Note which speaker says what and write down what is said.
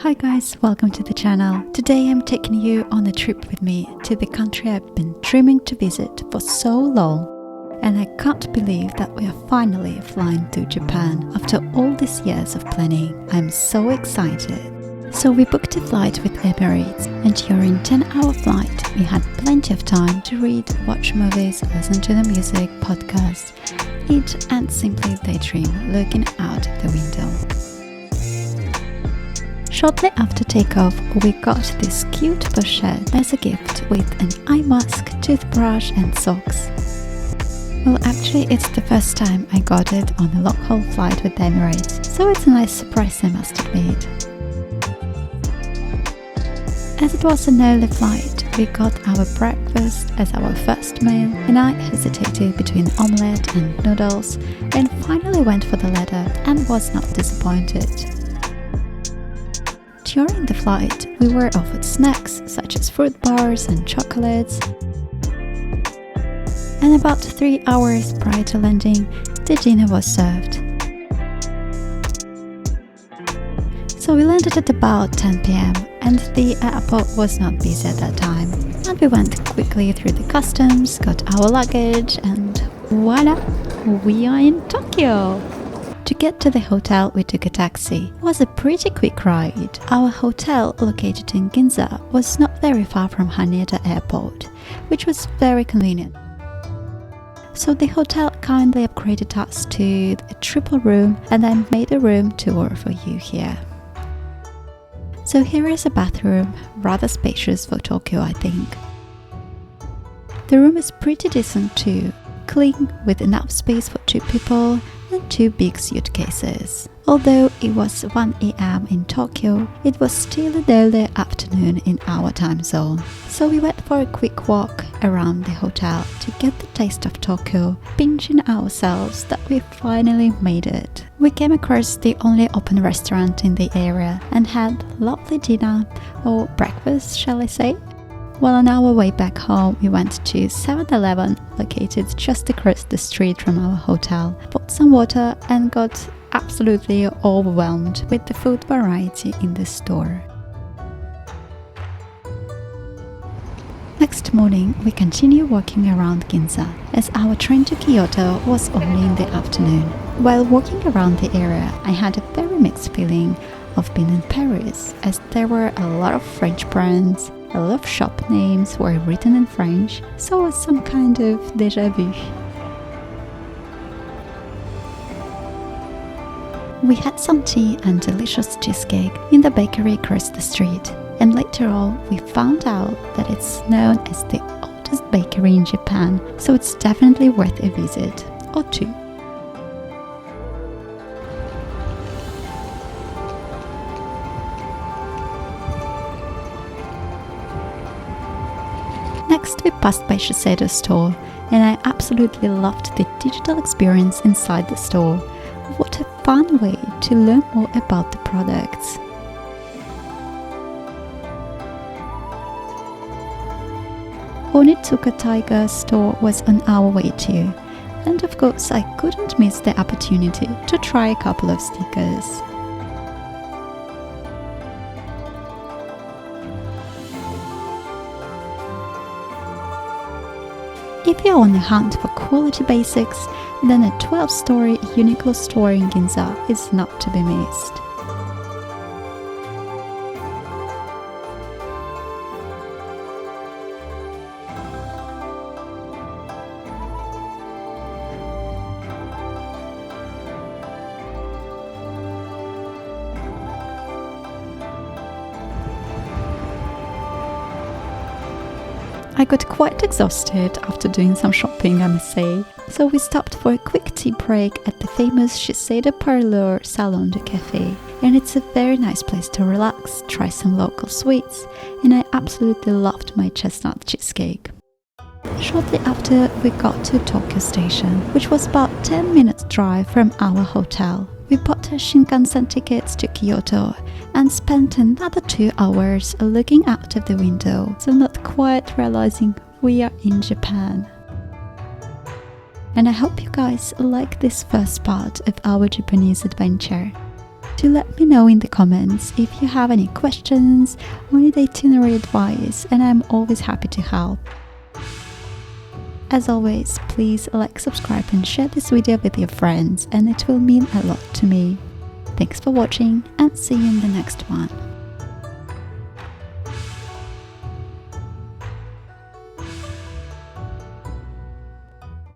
Speaker 1: Hi guys, welcome to the channel. Today I'm taking you on a trip with me to the country I've been dreaming to visit for so long. And I can't believe that we are finally flying to Japan after all these years of planning. I'm so excited. So we booked a flight with Emirates, and during a 10-hour flight we had plenty of time to read, watch movies, listen to the music, podcasts, eat and simply daydream looking out the window. Shortly after takeoff, we got this cute pochette as a gift with an eye mask, toothbrush and socks. Well, actually it's the first time I got it on a long-haul flight with Emirates, so it's a nice surprise, I must admit. As it was an early flight, we got our breakfast as our first meal, and I hesitated between omelette and noodles and finally went for the latter and was not disappointed. During the flight, we were offered snacks such as fruit bars and chocolates. And about 3 hours prior to landing, the dinner was served. So we landed at about 10 p.m. and the airport was not busy at that time. And we went quickly through the customs, got our luggage, and voila, we are in Tokyo! To get to the hotel, we took a taxi. It was a pretty quick ride. Our hotel, located in Ginza, was not very far from Haneda Airport, which was very convenient. So the hotel kindly upgraded us to a triple room, and I made a room tour for you here. So here is a bathroom, rather spacious for Tokyo, I think. The room is pretty decent too, clean with enough space for 2 people and 2 big suitcases. Although it was 1 a.m. in Tokyo, it was still an early afternoon in our time zone. So we went for a quick walk around the hotel to get the taste of Tokyo, pinching ourselves that we finally made it. We came across the only open restaurant in the area and had lovely dinner, or breakfast shall I say. Well, on our way back home, we went to 7-Eleven, located just across the street from our hotel, bought some water and got absolutely overwhelmed with the food variety in the store. Next morning, we continued walking around Ginza, as our train to Kyoto was only in the afternoon. While walking around the area, I had a very mixed feeling of being in Paris, as there were a lot of French brands, a lot of shop names were written in French, so it was some kind of déjà vu. We had some tea and delicious cheesecake in the bakery across the street, and later on we found out that it's known as the oldest bakery in Japan, so it's definitely worth a visit or two. Next, we passed by Shiseido store, and I absolutely loved the digital experience inside the store. What a fun way to learn more about the products. Onitsuka Tiger store was on our way too, and of course I couldn't miss the opportunity to try a couple of stickers. If you're on the hunt for quality basics, then a 12-story Uniqlo store in Ginza is not to be missed. I got quite exhausted after doing some shopping, I must say, so we stopped for a quick tea break at the famous Shiseido Parlour Salon de Café, and it's a very nice place to relax, try some local sweets, and I absolutely loved my chestnut cheesecake. Shortly after, we got to Tokyo Station, which was about 10 minutes drive from our hotel. We bought our Shinkansen tickets to Kyoto and spent another 2 hours looking out of the window, so not quite realizing we are in Japan. And I hope you guys like this first part of our Japanese adventure. Do let me know in the comments if you have any questions or need itinerary advice, and I'm always happy to help. As always, please like, subscribe and share this video with your friends, and it will mean a lot to me. Thanks for watching, and see you in the next one.